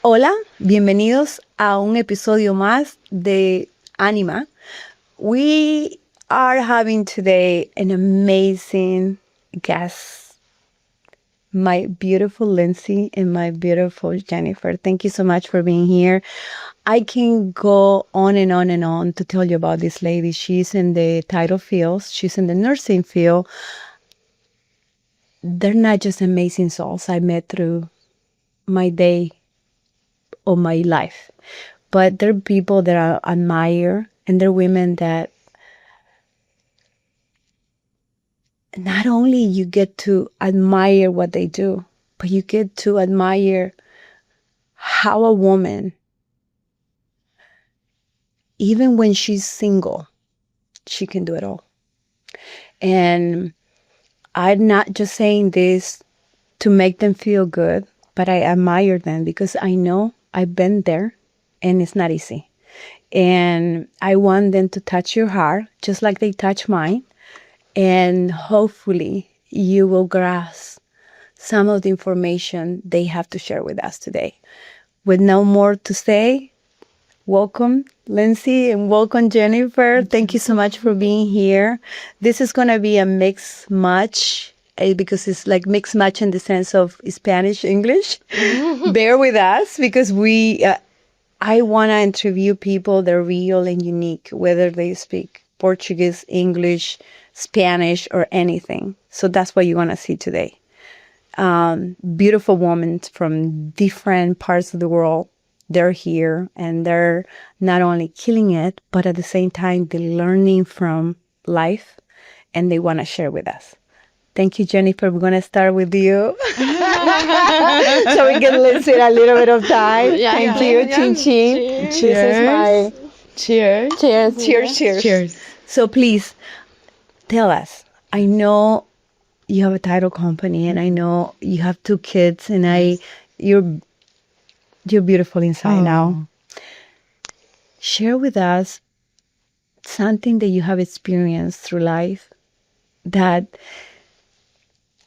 Hola, bienvenidos a un episodio más de ANIMA. We are having today an amazing guest, my beautiful Lindsay and my beautiful Jennifer. Thank you so much for being here. I can go on and on and on to tell you about this lady. She's in the title field. She's in the nursing field. They're not just amazing souls I met through my day of my life, but they're people that I admire, and they're women that not only you get to admire what they do, but you get to admire how a woman, even when she's single, she can do it all. And I'm not just saying this to make them feel good, but I admire them because I know I've been there and it's not easy. And I want them to touch your heart just like they touch mine. And hopefully you will grasp some of the information they have to share with us today. With no more to say, welcome, Lindsay, and welcome, Jennifer. Thank you so much for being here. This is going to be a mix match because it's like mixed match in the sense of Spanish, English. Bear with us because I want to interview people that are real and unique, whether they speak Portuguese, English, Spanish, or anything. So that's what you're going to see today. Beautiful women from different parts of the world. They're here and they're not only killing it, but at the same time, they're learning from life and they want to share with us. Thank you, Jennifer. We're going to start with you. So we can listen a little bit of time. Thank you. Chin chin. Cheers. This is my... Cheers. Cheers, cheers, cheers. Cheers. So please, tell us. I know you have a title company and I know you have 2 kids and you're beautiful inside now. Share with us something that you have experienced through life that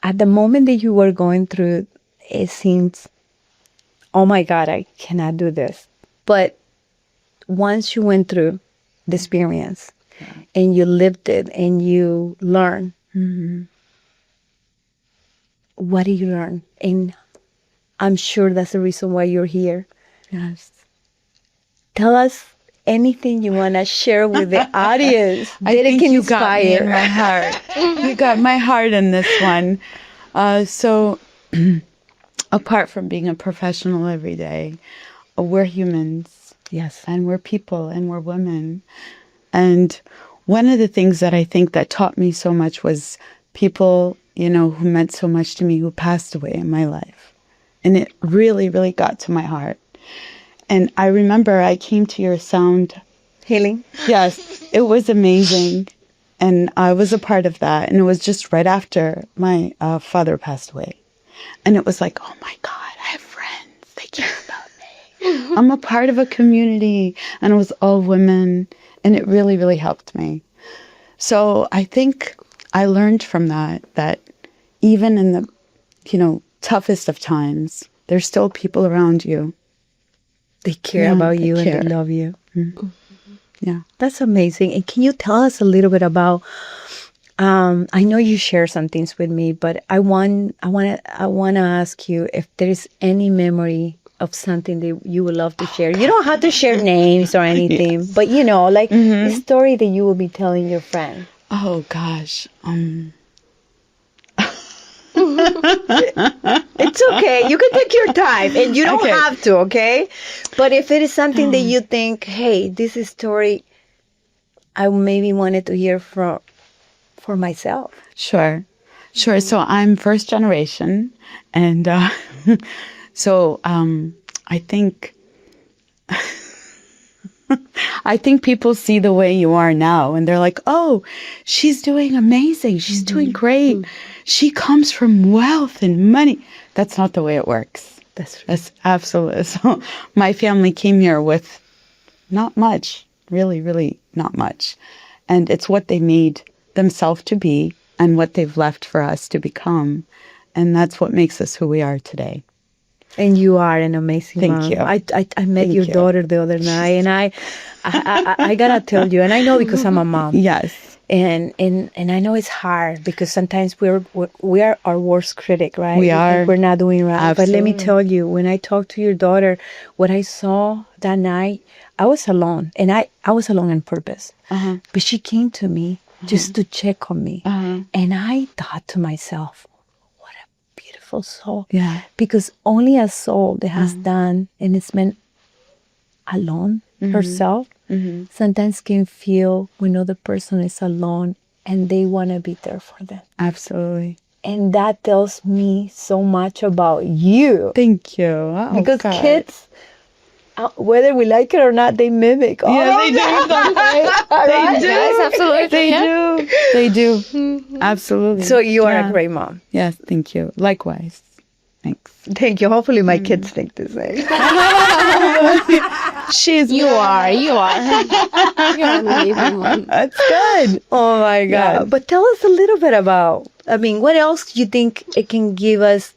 at the moment that you were going through, it seems, oh my God, I cannot do this. But once you went through the experience and you lived it and you learned, what did you learn? And I'm sure that's the reason why you're here. Yes. Tell us anything you want to share with the audience I that it think can you got me in inspire. my heart. You got my heart in this one. So apart from being a professional every day, we're humans. Yes. And we're people and we're women. And one of the things that I think that taught me so much was people, who meant so much to me who passed away in my life. And it really, really got to my heart. And I remember I came to your sound Healing. Yes, it was amazing. And I was a part of that. And it was just right after my father passed away. And it was like, oh my God, I have friends. They care about me. I'm a part of a community. And it was all women. And it really, really helped me. So I think I learned from that even in the, toughest of times, there's still people around you. They care about you care. and they love you. Mm-hmm. Yeah. That's amazing. And can you tell us a little bit about, I know you share some things with me, but I want to ask you if there is any memory of something that you would love to share. You don't have to share names or anything, yes. But a story that you will be telling your friend. Oh gosh. It's okay. You can take your time and you don't have to, okay? But if it is something that you think, hey, this is a story I maybe wanted to hear for myself. Sure. So I'm first generation. And so I think people see the way you are now and they're like, oh, she's doing amazing. She's doing great. She comes from wealth and money. That's not the way it works. That's absolutely. So my family came here with not much, really, really not much. And it's what they made themselves to be and what they've left for us to become. And that's what makes us who we are today. And you are an amazing Thank mom. you. I met Thank your you. daughter the other night, and I gotta tell you, and I know because I'm a mom. Yes. And I know it's hard because sometimes we are our worst critic, right? We think are. we're not doing right. But let me Absolutely. tell you, when I talked to your daughter, what I saw that night, I was alone, and I was alone on purpose. Uh-huh. But she came to me just to check on me, and I thought to myself, what a beautiful soul. Yeah. Because only a soul that has done and it's been alone herself sometimes can feel when other person is alone and they want to be there for them. Absolutely. And that tells me so much about you. Thank you. Oh, Because God. kids, whether we like it or not, they mimic. Yeah, they do. They do. Yes, absolutely. They yeah. do. They do. Absolutely. So you are Yeah. a great mom. Yes, thank you. Likewise. Thanks. Thank you. Hopefully my kids think the same. She's You are. You're an amazing one. That's good. Oh my God. Yes. But tell us a little bit about, I mean, what else do you think it can give us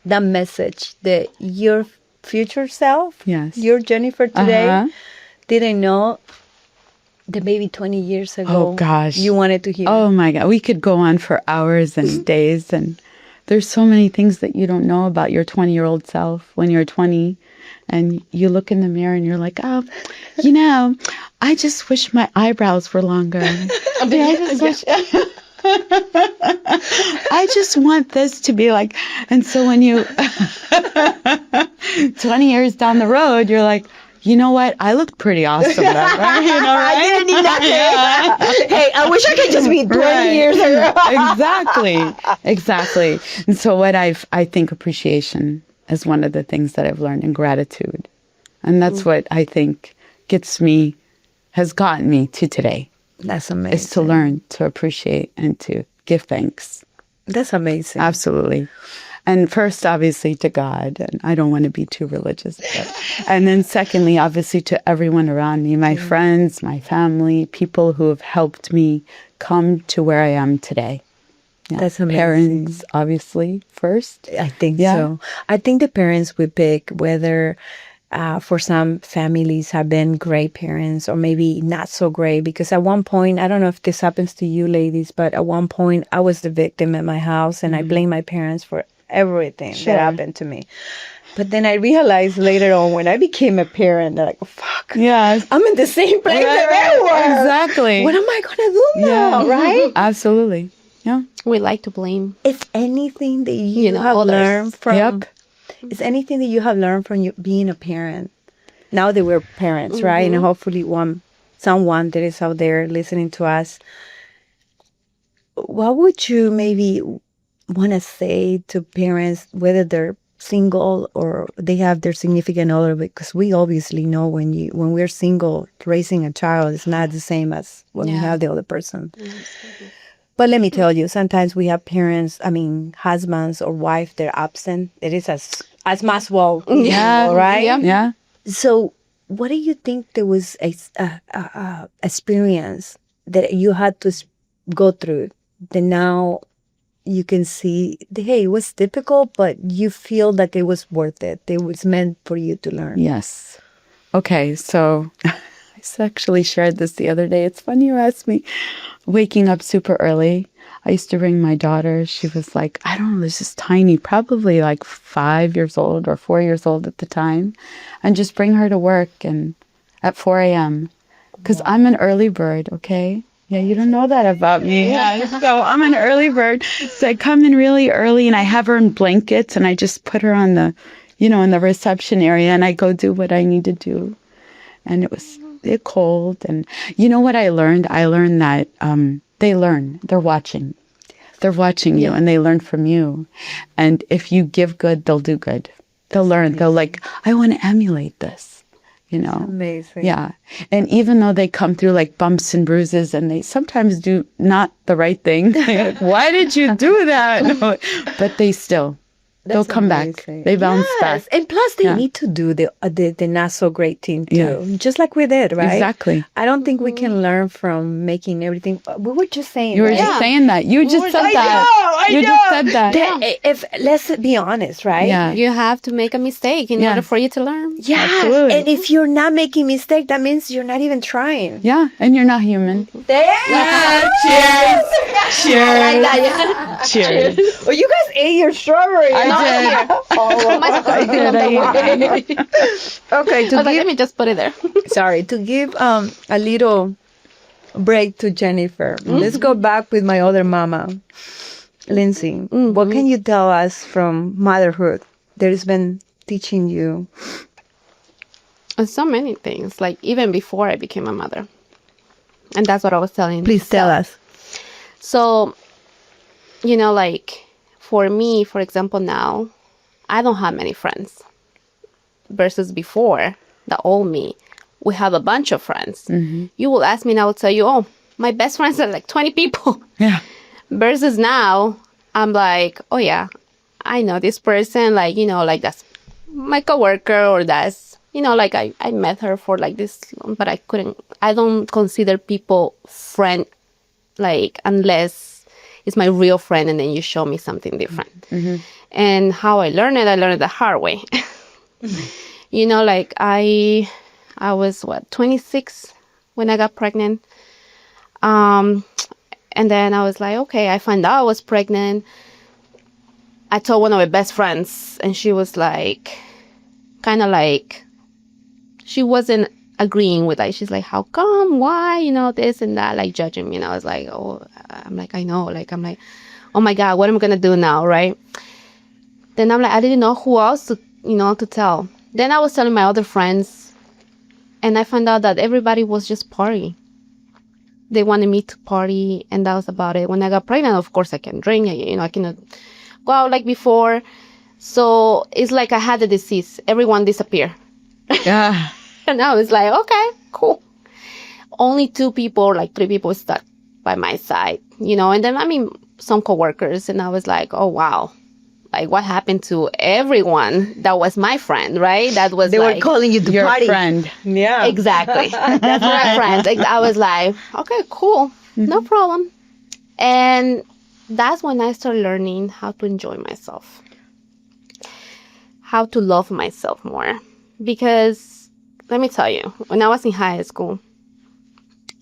that message that your future self, Yes. your Jennifer today, Uh-huh. didn't know that maybe 20 years ago Oh, gosh. you wanted to hear? Oh my God. We could go on for hours and days, and there's so many things that you don't know about your 20-year-old self when you're 20 and you look in the mirror and you're like, oh, I just wish my eyebrows were longer. I just want this to be like, and so when you 20 years down the road, you're like, you know what? I looked pretty awesome then, right? You know, right? I didn't need nothing. Yeah. Hey, I wish I could just be 20 Right. years ago. Exactly. And so what I think appreciation is one of the things that I've learned, and gratitude. And that's what I think has gotten me to today, That's amazing. is to learn to appreciate and to give thanks. That's amazing. Absolutely. And first, obviously, to God. And I don't want to be too religious. And then secondly, obviously, to everyone around me, my friends, my family, people who have helped me come to where I am today. Yeah. That's amazing. Parents, obviously, first. I think Yeah. so. I think the parents we pick, whether for some families have been great parents or maybe not so great, because at one point, I don't know if this happens to you ladies, but at one point I was the victim at my house and I blame my parents for everything that happened to me. But then I realized later on when I became a parent, that like, fuck, Yeah. I'm in the same place that they were. Exactly. What am I going to do now, right? Absolutely. Yeah. We like to blame. Is anything that you, know, have others. learned from Yep. is anything that you have learned from you being a parent now that we're parents, right? And hopefully someone that is out there listening to us, what would you maybe want to say to parents, whether they're single or they have their significant other? Because we obviously know when we're single, raising a child is not the same as when we have the other person. But let me tell you, sometimes we have parents, husbands or wife, they're absent. It is as much well, right? Yeah. Yeah. So what do you think there was a experience that you had to go through that now you can see, hey, it was difficult, but you feel like it was worth it. It was meant for you to learn. Yes. Okay, so I actually shared this the other day. It's funny you asked me. Waking up super early. I used to bring my daughter. She was like, I don't know, this is tiny, probably like 5 years old or 4 years old at the time, and just bring her to work and at 4 a.m. Because I'm an early bird, okay? Yeah, you don't know that about me. Yeah, so I'm an early bird. So I come in really early and I have her in blankets and I just put her on the, in the reception area and I go do what I need to do. And it was cold. And you know what I learned? I learned that they learn. They're watching. They're watching you and they learn from you. And if you give good, they'll do good. They'll learn. They'll like, I want to emulate this. Amazing. Yeah. And even though they come through like bumps and bruises and they sometimes do not the right thing, like, why did you do that? No. But they still they'll come back. amazing. They bounce Yes. back. And plus, they Yeah. need to do the not so great thing too, Yeah. just like we did, right? Exactly. I don't think we can learn from making everything. We were just saying, You were right? just saying that. You just said I that. You just said that. that if let's be honest, right? Yeah. You have to make a mistake in Yeah. order for you to learn. Yeah. Absolutely. And if you're not making mistake, that means you're not even trying. Yeah, and you're not human. Yeah. Cheers. Cheers. Cheers. Well, you guys ate your strawberry. I did. I did. Okay, I was like, let me just put it there. to give a little break to Jennifer. Let's go back with my other mama, Lindsay. What can you tell us from motherhood that has been teaching you? And so many things, like even before I became a mother. And that's what I was telling. Please tell us. So, like for me, for example, now, I don't have many friends. Versus before, the old me, we have a bunch of friends. You will ask me and I will tell you, oh, my best friends are like 20 people. Yeah. Versus now, I'm like, oh yeah, I know this person, like, like that's my coworker, or that's, like I met her for like this long, but I don't consider people friend, like, unless it's my real friend and then you show me something different. And how I learned it the hard way. Like I was 26 when I got pregnant. And then I was like, okay, I found out I was pregnant. I told one of my best friends and she was like, kind of like, she wasn't agreeing with, like, she's like, how come, why, this and that, like judging me. And I was like, I know, like, I'm like, oh my God, what am I going to do now? Right. Then I'm like, I didn't know who else to, to tell. Then I was telling my other friends and I found out that everybody was just partying. They wanted me to party and that was about it. When I got pregnant, of course I can drink, I cannot go out like before. So it's like I had the disease. Everyone disappeared. Yeah. And I was like, okay, cool. Only 2 people, like 3 people stuck by my side, and then, some coworkers. And I was like, oh, wow. Like, what happened to everyone that was my friend, right? That was They were calling you to Your party. friend. Yeah. Exactly. That's my friend. Like, I was like, okay, cool. No problem. And that's when I started learning how to enjoy myself. How to love myself more. Because, let me tell you, when I was in high school,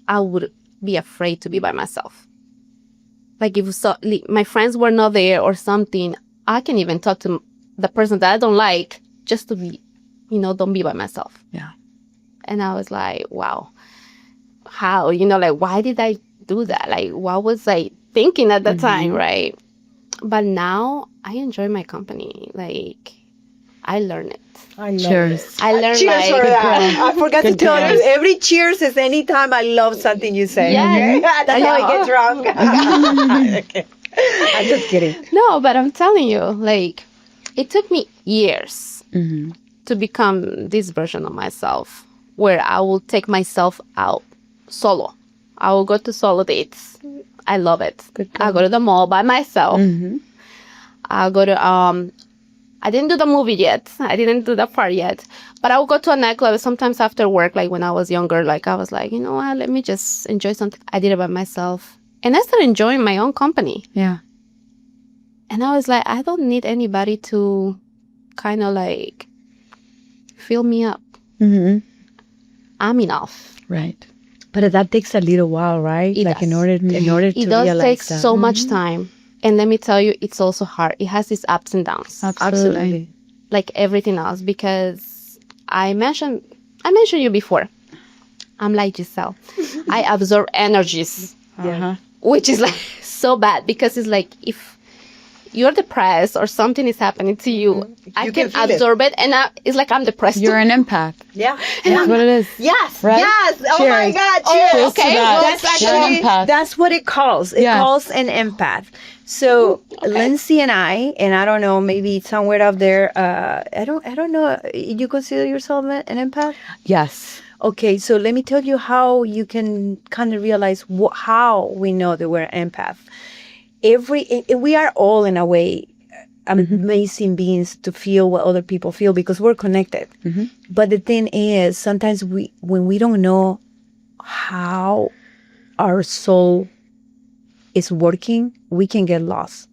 I would be afraid to be by myself. Like, if my friends were not there or something, I can even talk to the person that I don't like just to be, don't be by myself. Yeah. And I was like, wow, how, like, why did I do that? Like, what was I thinking at the time, right? But now I enjoy my company. Like, I learn it. I love Cheers. it. I learned, Cheers like, for that. I forgot to Good tell job. you. Every cheers is anytime I love something you say. Yes. That's how I get drunk. Okay. I'm just kidding. no, but I'm telling you, like, it took me years to become this version of myself where I will take myself out solo. I will go to solo dates. I love it. I'll go to the mall by myself. I'll go to, I didn't do the movie yet. I didn't do the part yet. But I would go to a nightclub sometimes after work, like when I was younger. Like, I was like, you know what, let me just enjoy something. I did it by myself. And I started enjoying my own company. Yeah. And I was like, I don't need anybody to kind of like fill me up. I'm enough. Right. But that takes a little while, right? It like does. in order to It does realize take that. so much time. And let me tell you, it's also hard. It has its ups and downs. Absolutely. Like everything else, because I mentioned you before. I'm like Giselle. I absorb energies, which is like so bad, because it's like if you're depressed or something is happening to you, I can can feel absorb it, and it's like I'm depressed. You're an empath. Yeah. That's what it is. Yes. Right? Yes. Oh my Cheers. God. Oh, Cheers. okay. that. Well, That's You're an actually empath. that's what it calls. It Yes. calls an empath. So Lindsay and I don't know, maybe somewhere out there. I don't know. You consider yourself an empath? Yes. Okay, so let me tell you how you can kind of realize how we know that we're an empath. We are all in a way amazing beings to feel what other people feel because we're connected. But the thing is, sometimes when we don't know how our soul is working, we can get lost.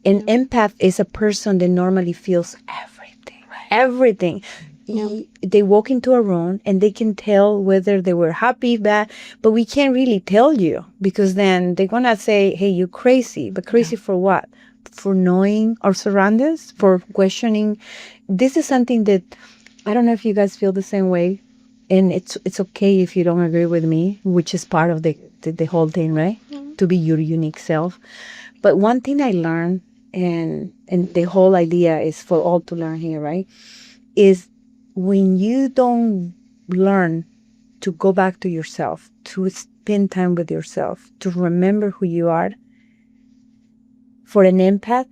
An empath is a person that normally feels everything. Everything. They walk into a room and they can tell whether they were happy, bad, but we can't really tell you because then they're going to say, hey, you're crazy. But crazy for what? For knowing our surroundings, for questioning. This is something that I don't know if you guys feel the same way. And it's okay if you don't agree with me, which is part of the whole thing, right? To be your unique self. But one thing I learned, and the whole idea is for all to learn here, right? Is when you don't learn to go back to yourself, to spend time with yourself, to remember who you are, for an empath,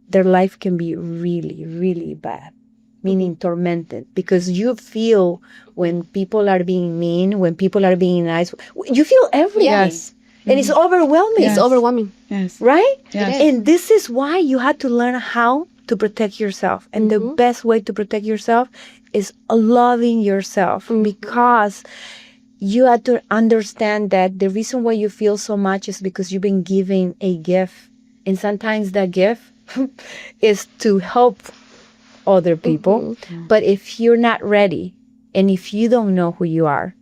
their life can be really, really bad, meaning tormented, because you feel when people are being mean, when people are being nice, you feel everything. Yes. And it's overwhelming. Yes. It's overwhelming. Yes. Right? Yes. And this is why you had to learn how to protect yourself. And the best way to protect yourself is loving yourself, because you have to understand that the reason why you feel so much is because you've been given a gift. And sometimes that gift is to help other people. But if you're not ready and if you don't know who you are,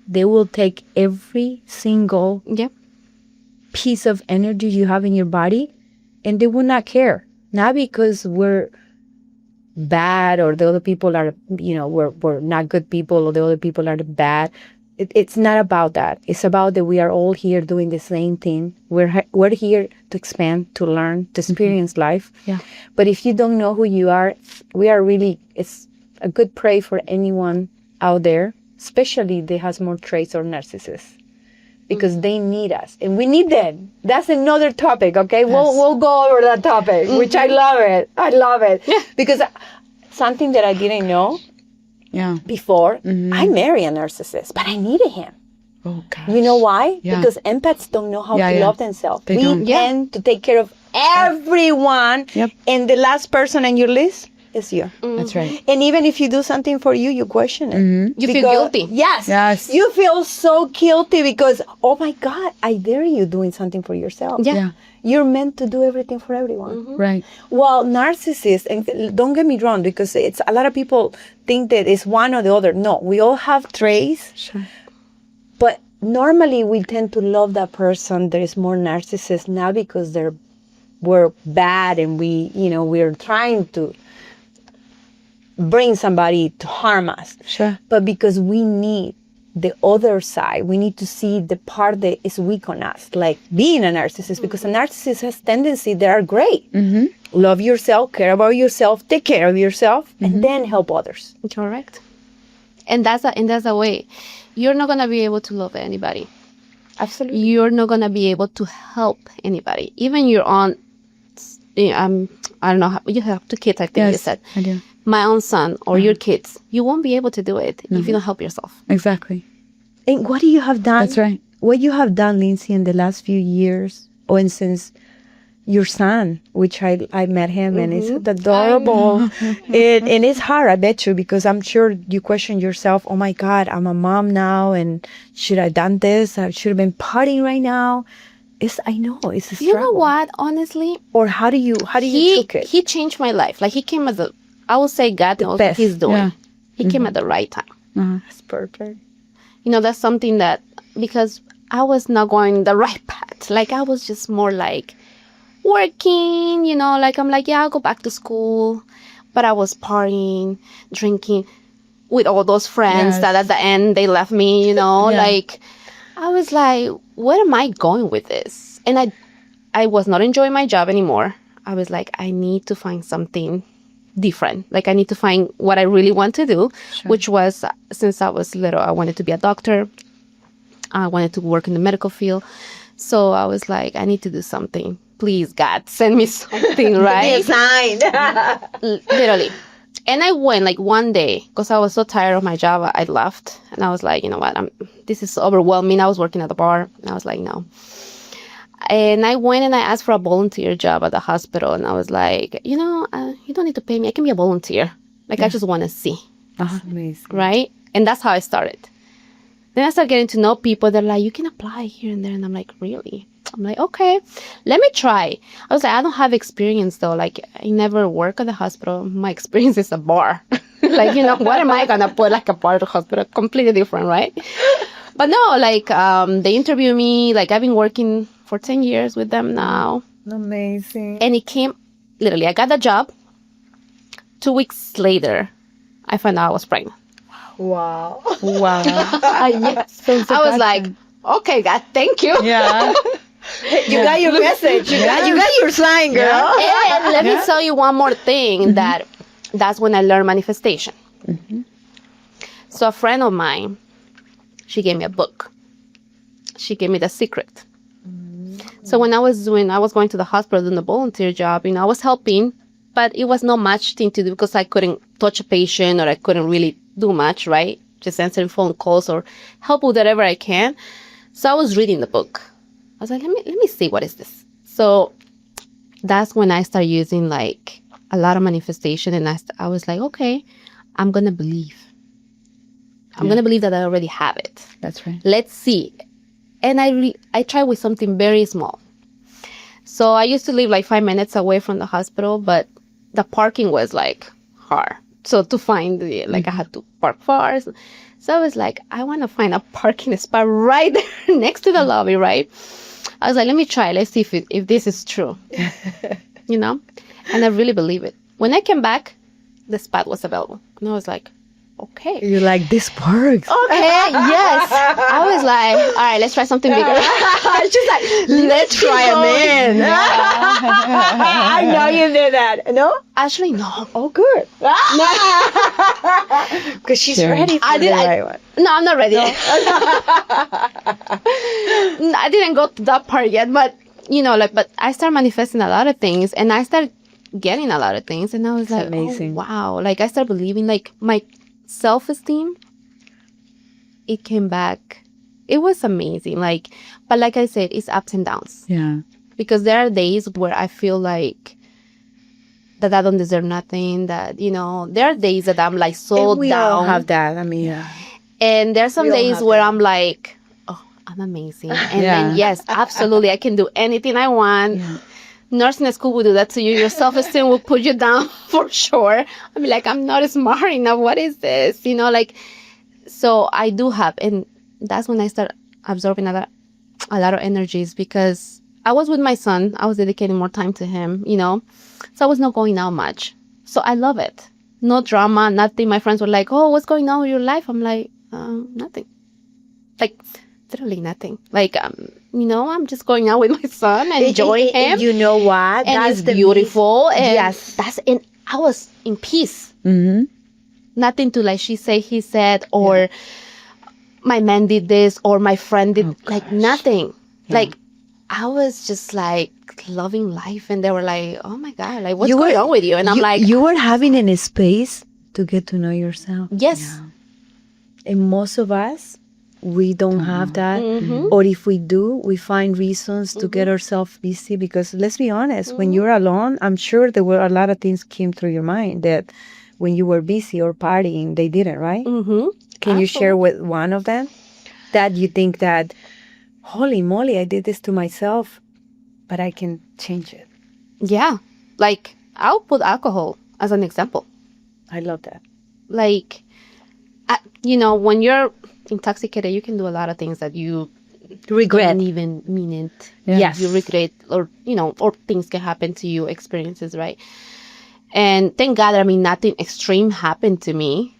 they will take every single piece of energy you have in your body and they will not care. Not because we're bad or the other people are, we're not good people or the other people are bad. It's not about that. It's about that we are all here doing the same thing. We're here to expand, to learn, to experience life. Yeah. But if you don't know who you are, it's a good prey for anyone out there, especially that has more traits or narcissists, because they need us and we need them. That's another topic, okay? Yes. We'll go over that topic, which I love it. I love it. Because something that I didn't know before, I married a narcissist, but I needed him. Oh, gosh. You know why? Yeah. Because empaths don't know how to love themselves. They We don't. tend to take care of everyone, Yep. and the last person on your list is you. That's right. And even if you do something for you, you question it. You feel guilty. Yes. Yes. You feel so guilty because, oh my God, I dare you doing something for yourself. Yeah. You're meant to do everything for everyone. Right. Well, narcissists, and don't get me wrong, because it's a lot of people think that it's one or the other. No, we all have traits. Sure. But normally we tend to love that person that is more narcissist, not because we're bad and we're trying to bring somebody to harm us. Sure. But because we need the other side, we need to see the part that is weak on us, like being a narcissist, because a narcissist has tendencies that are great. Love yourself, care about yourself, take care of yourself, and then help others. Correct. And that's a way. You're not gonna be able to love anybody. Absolutely. You're not gonna be able to help anybody. Even your own. I don't know. You have 2 kids. I think you said. I do. My own son or your kids. You won't be able to do it if you don't help yourself. Exactly. And what do you have done? That's right. What you have done, Lindsay, in the last few years, and since your son, which I met him, and it's adorable. And it's hard, I bet you, because I'm sure you question yourself, oh my God, I'm a mom now, and should I have done this? I should have been partying right now. I know, it's a struggle. You know what? Honestly, Or how do you took it? He changed my life. Like he came at I would say God knows what best. he's doing. Yeah. He came at the right time. That's perfect. That's something that, because I was not going the right path. Like I was just more like working, like I'm like, yeah, I'll go back to school. But I was partying, drinking with all those friends that at the end they left me, like I was like, where am I going with this? And I was not enjoying my job anymore. I was like, I need to find something different. Like I need to find what I really want to do, which was, since I was little, I wanted to be a doctor. I wanted to work in the medical field. So I was like, I need to do something. Please, God, send me something, right? Sign. Literally. And I went like one day because I was so tired of my job. I left and I was like, you know what? This is so overwhelming. I was working at the bar and I was like, no. And I went and I asked for a volunteer job at the hospital. And I was like, you don't need to pay me. I can be a volunteer. Like, I just want to see. Amazing. Right? And that's how I started. Then I started getting to know people. They're like, you can apply here and there. And I'm like, really? I'm like, okay, let me try. I was like, I don't have experience though. Like, I never work at the hospital. My experience is a bar. Like, what am I going to put like a bar at the hospital? Completely different, right? But no, like, they interview me. Like, I've been working for 10 years with them now. Amazing. And it came, literally, I got the job. 2 weeks later, I found out I was pregnant. Wow. Wow. I was like, okay, God, thank you. Yeah. You got your message. You got your sign, girl. And let me tell you one more thing, that's when I learned manifestation. So a friend of mine, she gave me a book. She gave me The Secret. So when I was going to the hospital doing the volunteer job, I was helping, but it was not much thing to do because I couldn't touch a patient or I couldn't really do much, right? Just answering phone calls or help with whatever I can. So I was reading the book. I was like, let me see, what is this? So that's when I started using like a lot of manifestation, and I was like, okay, I'm going to believe. I'm going to believe that I already have it. That's right. Let's see. And I tried with something very small. So I used to live like 5 minutes away from the hospital, but the parking was like hard. So to find I had to park far. So I was like, I want to find a parking spot right there next to the lobby, right? I was like, let me try. Let's see if this is true, And I really believe it. When I came back, the spot was available. And I was like, okay. You're like, this works. Okay, yes. I was like, all right, let's try something bigger. She's like, let's try it, man. I know you did that. No? Actually, no. Oh, good. Because she's ready for the right one. No, I'm not ready. I didn't go to that part yet, but, but I started manifesting a lot of things, and I started getting a lot of things, and I was like, amazing. Oh, wow. Like, I started believing, like, my self-esteem, it came back. It was amazing. Like, but like I said, it's ups and downs. Yeah. Because there are days where I feel like that I don't deserve nothing, that, there are days that I'm like so and we down. all have that. I mean, And there's some we all days have where that. I'm like, oh, I'm amazing. And then, yes, absolutely, I can do anything I want. Yeah. Nursing school will do that to you. Your self-esteem will put you down for sure. I mean, like, I'm not smart enough. What is this? So I do have, and that's when I start absorbing a lot of energies, because I was with my son. I was dedicating more time to him, so I was not going out much. So I love it. No drama, nothing. My friends were like, oh, what's going on with your life? I'm like, nothing. Like, literally nothing. Like, I'm just going out with my son and enjoying him. You know what? And it's beautiful. And yes. I was in peace. Mm-hmm. Nothing to like she said, he said, or my man did this, or my friend did, like nothing. Yeah. Like, I was just like loving life, and they were like, oh my God, like what's going on with you? And I'm like, you were having a space to get to know yourself. Yes. Yeah. And most of us, we don't have that. Or if we do, we find reasons to get ourselves busy, because let's be honest, when you're alone, I'm sure there were a lot of things came through your mind that when you were busy or partying, they didn't, right? Can you share with one of them that you think that, holy moly, I did this to myself, but I can change it? Yeah. Like, I'll put alcohol as an example. I love that. Like, when you're intoxicated, you can do a lot of things that you regret. Didn't even mean it. Yeah. Yes. You regret, or, or things can happen to you, experiences, right? And thank God, nothing extreme happened to me.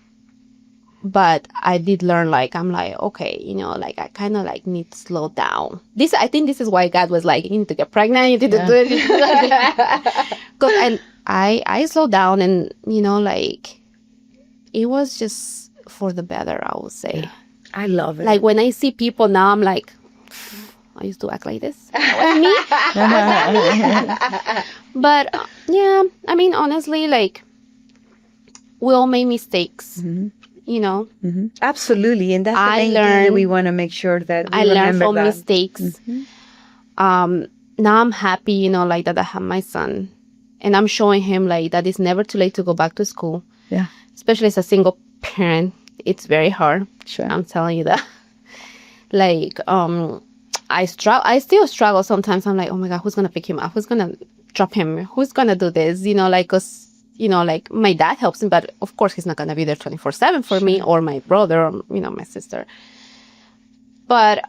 But I did learn, like, I'm like, okay, like, I kind of, like, need to slow down. I think this is why God was like, you need to get pregnant, you need to do it. Because I slowed down, and, like, it was just for the better, I would say. Yeah. I love it. Like, when I see people now, I'm like, I used to act like this. That was me. But, yeah, honestly, like, we all made mistakes. Absolutely. And that's the thing that we want to make sure that we I learned remember from that. mistakes. Now I'm happy, you know, like that I have my son, and I'm showing him like that it's never too late to go back to school. Yeah. Especially as a single parent, it's very hard. Sure. I'm telling you that. Like, I still struggle sometimes. I'm like, oh my God, who's gonna pick him up? Who's gonna drop him? Who's gonna do this? You know, like, 'cause, you know, like my dad helps him, but of course he's not gonna be there 24/7 for me or my brother or, you know, my sister. But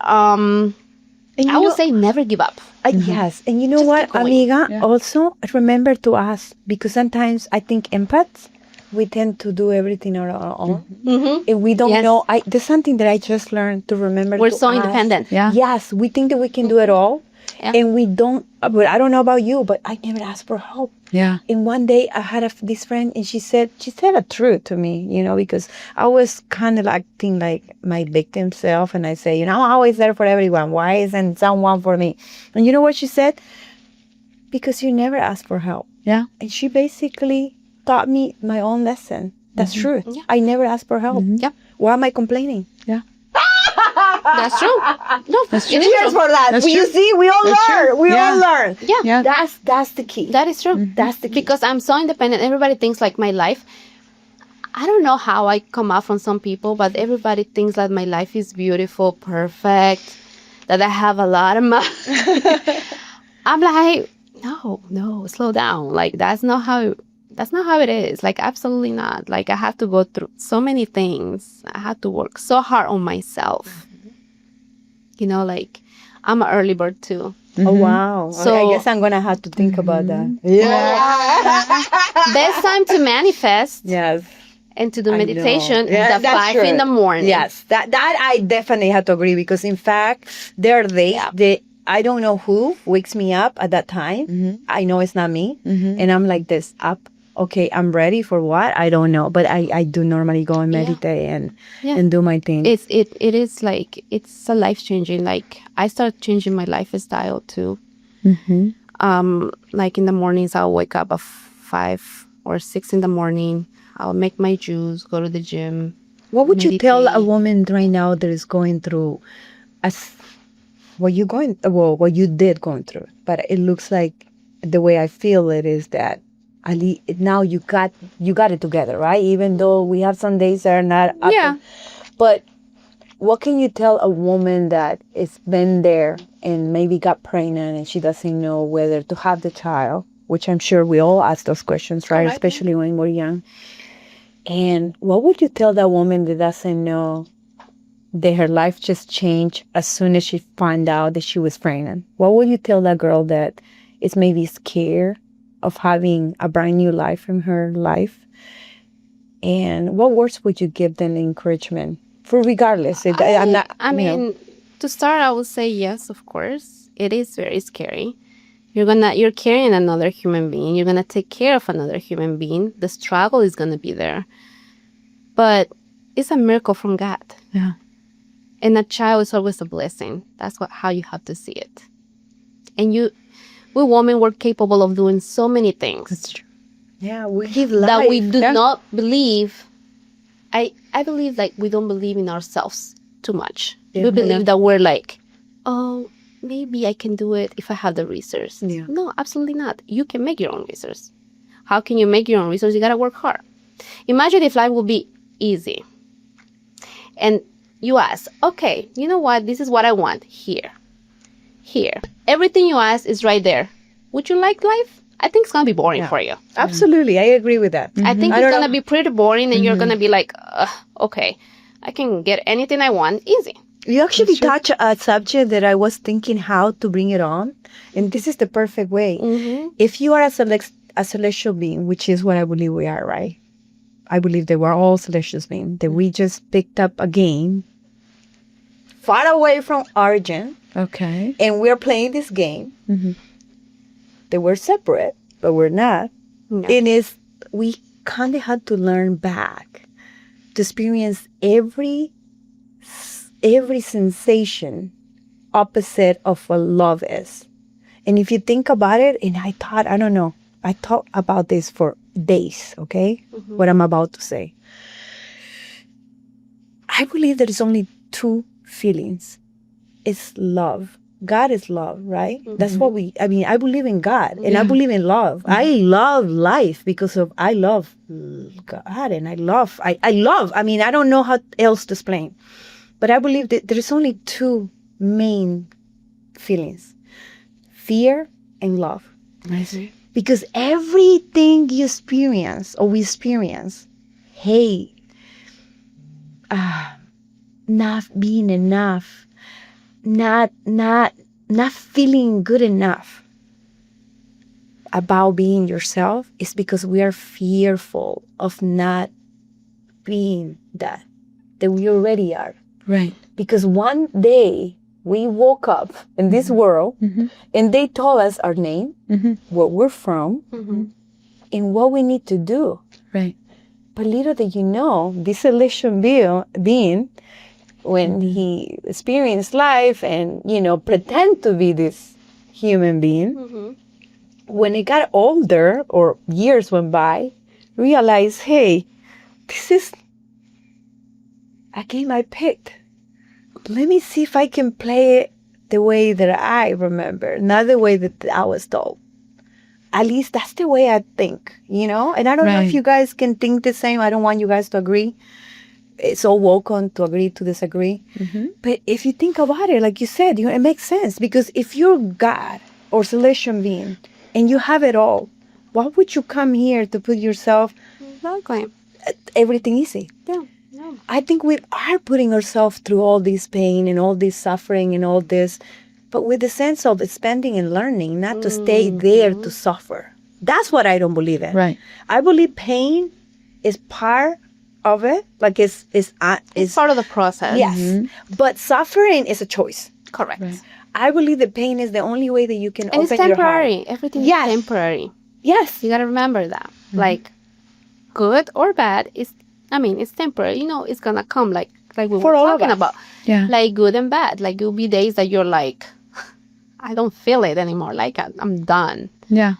And I would say never give up. yes. And you know Just what, keep going. amiga? Yeah. Also, remember to ask, because sometimes I think empaths, we tend to do everything on our own. Mm-hmm. And we don't Yes. know. There's something that I just learned to remember. We're to so ask. independent. Yeah. Yes, we think that we can do it all. Yeah. And we don't. But I don't know about you, but I never asked for help. Yeah. And one day I had this friend, and she said a truth to me, you know, because I was kind of acting like my victim self, and I say, you know, I'm always there for everyone. Why isn't someone for me? And you know what she said? Because you never ask for help. Yeah. And she basically taught me my own lesson. That's true. Yeah. I never asked for help. Yeah. Why am I complaining? Yeah. That's true. No, That's it true. is Cheers true. for that. That's You true. see, we all That's learn. true. We Yeah. all learn. Yeah. Yeah. That's the key. That is true. That's the key. Because I'm so independent. Everybody thinks like my life. I don't know how I come out from some people, but everybody thinks that my life is beautiful, perfect, that I have a lot of money. I'm like, no, slow down. Like that's not how it is. Like absolutely not. Like I have to go through so many things. I have to work so hard on myself. You know, like I'm an early bird too. Oh, wow. So- I guess I'm going to have to think about that. Best time to manifest Yes. and to do I meditation know. Yeah, at that's 5 in true. the morning. Yes, that I definitely have to agree, because in fact there are days Yeah. that I don't know who wakes me up at that time. I know it's not me, and I'm like this up. Okay, I'm ready for what? I don't know, but I do normally go and Yeah. meditate and Yeah. and do my thing. It is like it's a life changing. Like I started changing my lifestyle too. Like in the mornings I'll wake up at 5 or 6 in the morning. I'll make my juice, go to the gym. What would you tell a meditate. woman right now that is going through what you did going through? But it looks like the way I feel it is that now you got it together, right? Even though we have some days that are not up. Yeah. But what can you tell a woman that has been there and maybe got pregnant and she doesn't know whether to have the child, which I'm sure we all ask those questions, right? Correct. Especially when we're young. And what would you tell that woman that doesn't know that her life just changed as soon as she found out that she was pregnant? What would you tell that girl that is maybe scared of having a brand new life in her life? And what words would you give them encouragement for regardless? I'm not. I you know. mean, to start, I would say yes, of course. It is very scary. You're carrying another human being. You're gonna take care of another human being. The struggle is gonna be there, but it's a miracle from God. Yeah. And a child is always a blessing. That's how you have to see it. And we women were capable of doing so many things That's true. Yeah, we give life. that we do Yeah. not believe. I believe like we don't believe in ourselves too much. Yeah. We believe that we're like, oh, maybe I can do it if I have the resources. Yeah. No, absolutely not. You can make your own resources. How can you make your own resources? You gotta work hard. Imagine if life would be easy. And you ask, okay, you know what? This is what I want. Here. Everything you ask is right there. Would you like life? I think it's gonna be boring Yeah. for you. Absolutely, I agree with that. I think I it's don't gonna know. be pretty boring, and you're gonna be like, okay, I can get anything I want easy. You actually touch a subject that I was thinking how to bring it on, and this is the perfect way. Mm-hmm. If you are a celestial being, which is what I believe we are, right? I believe that we're all celestial beings, that we just picked up a game far away from origin, Okay. and we're playing this game. Mhm. That we're separate, but we're not. Yeah. And we kind of had to learn back to experience every sensation opposite of what love is. And if you think about it, and I thought about this for days, okay? What I'm about to say. I believe there is only two feelings. It's love God is love, right? That's what I believe in God and I believe in love. I love life because of, I love God and I love, I don't know how else to explain. But I believe that there's only two main feelings, fear and love. I see. Because everything you experience or we experience, hate, not being enough, not feeling good enough about being yourself, is because we are fearful of not being that we already are. Right. Because one day we woke up in this world and they told us our name, where we're from, and what we need to do. Right. But little did you know, this celestial being, when he experienced life and, pretend to be this human being, when he got older or years went by, realized, hey, this is a game I picked. Let me see if I can play it the way that I remember, not the way that I was told. At least that's the way I think, And I don't know if you guys can think the same. I don't want you guys to agree. It's all welcome to agree to disagree. But if you think about it, like you said, it makes sense. Because if you're God or celestial being and you have it all, why would you come here to put yourself everything easy? Yeah. No. I think we are putting ourselves through all this pain and all this suffering and all this, but with the sense of expanding and learning, not to stay there to suffer. That's what I don't believe in. Right. I believe pain is part of it. Like it's part of the process. Yes. But suffering is a choice. Correct. Right. I believe that pain is the only way that you can And open it's temporary. your heart. Everything Yes. is temporary. Yes. You gotta remember that. Like, good or bad, it's temporary. It's gonna come like we were For all of talking us. about. Yeah. Like good and bad. Like it'll be days that you're like, I don't feel it anymore. Like I'm done. Yeah.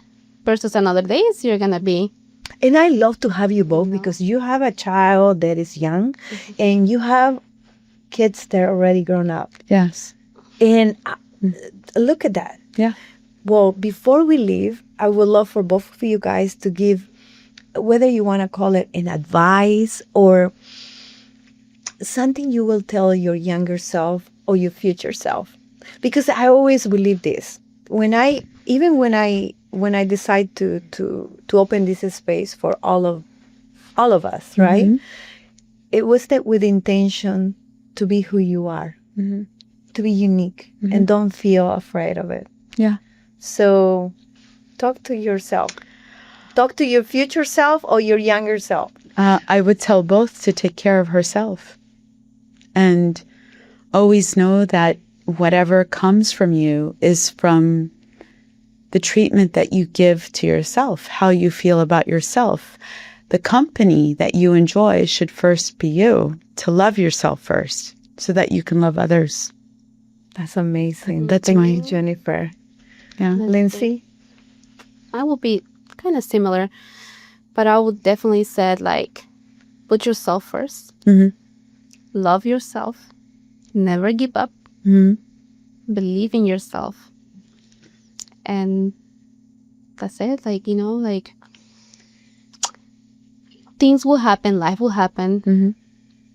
Versus another days you're gonna be. And I love to have you both because you have a child that is young and you have kids that are already grown up. Yes. And look at that. Yeah. Well, before we leave, I would love for both of you guys to give, whether you want to call it an advice or something you will tell your younger self or your future self. Because I always believe this. When I decide to open this space for all of us, right? It was that with intention to be who you are, to be unique, and don't feel afraid of it. Yeah. So talk to yourself. Talk to your future self or your younger self. I would tell both to take care of herself and always know that whatever comes from you is from the treatment that you give to yourself, how you feel about yourself. The company that you enjoy should first be you, to love yourself first so that you can love others. That's amazing. That's Thank my- you, Jennifer. Yeah. Lindsay? I will be kind of similar, but I would definitely say like, put yourself first. Love yourself. Never give up. Believe in yourself. And that's it. Like, things will happen. Life will happen.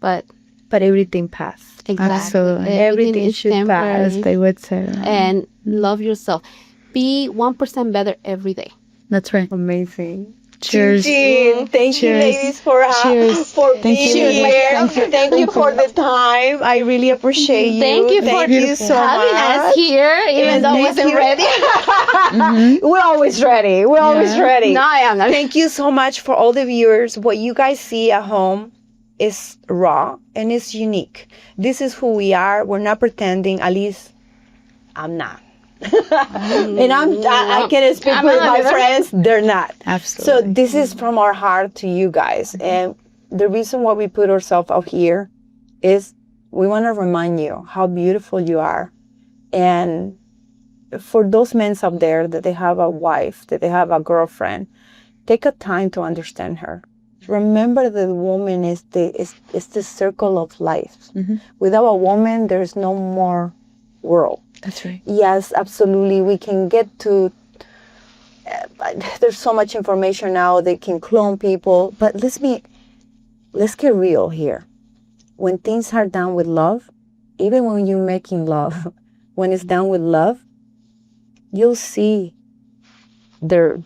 But everything passes. exactly. Absolutely. Everything is should pass, temporary. As they would say. And love yourself. Be 1% better every day. That's right. Amazing. Cheers. Thank you, ladies, for Cheers. for Thank being you. here. Thank you for the time. I really appreciate you. Thank you for Thank you so having us much. here, even though I Thank wasn't you. ready. We're always ready. We're always ready. No, I am not. Thank you so much for all the viewers. What you guys see at home is raw and it's unique. This is who we are. We're not pretending. At least I'm not. And I can speak I'm with not my either. friends. They're not. Absolutely. So this is from our heart to you guys. And the reason why we put ourselves out here is we want to remind you how beautiful you are. And for those men out there that they have a wife, that they have a girlfriend, take a time to understand her. Remember that the woman is the circle of life. Without a woman, there's no more world. That's right. Yes, absolutely. We can get to, there's so much information now. They can clone people. But let's get real here. When things are done with love, even when you're making love, when it's done with love, you'll see their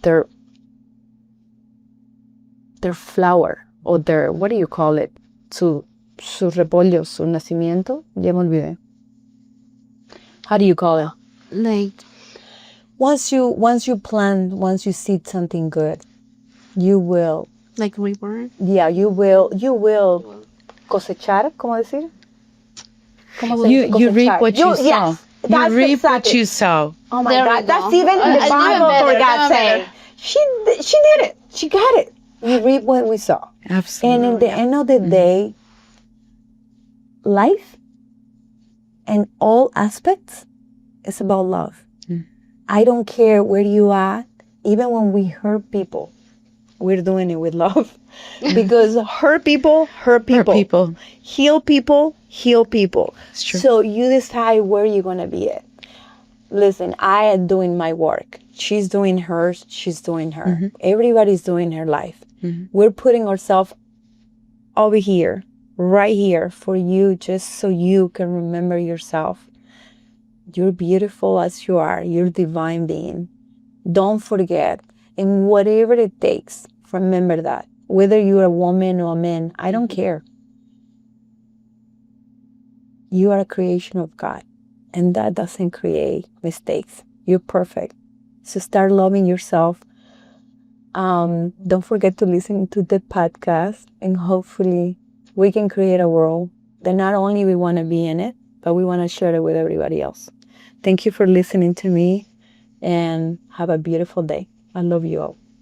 flower, or their, what do you call it? Su repollo, su nacimiento. Ya me olvidé. How do you call it? Like, Once you plant, once you seed something good, you will, like reborn. yeah, you will cosechar, ¿cómo decir? ¿Cómo se dice You reap cosechar? what you sow. Yes, You that's reap exactly. what you sow. Oh my There we God, that's go. even I the knew it Bible, better, for God's I knew it sake. She did it. She got it. We reap what we sow. Absolutely. And in the end of the day, life and all aspects is about love. I don't care where you are. Even when we hurt people, we're doing it with love. Because hurt people. Hurt people. Heal people, heal people. It's true. So you decide where you're going to be at. Listen, I am doing my work. She's doing hers. She's doing her. Everybody's doing her life. We're putting ourselves over here, right here, for you, just so you can remember yourself. You're beautiful as you are. You're a divine being. Don't forget. And whatever it takes, remember that. Whether you're a woman or a man, I don't care. You are a creation of God. And that doesn't create mistakes. You're perfect. So start loving yourself. Don't forget to listen to the podcast. And hopefully we can create a world that not only we want to be in it, but we want to share it with everybody else. Thank you for listening to me, and have a beautiful day. I love you all.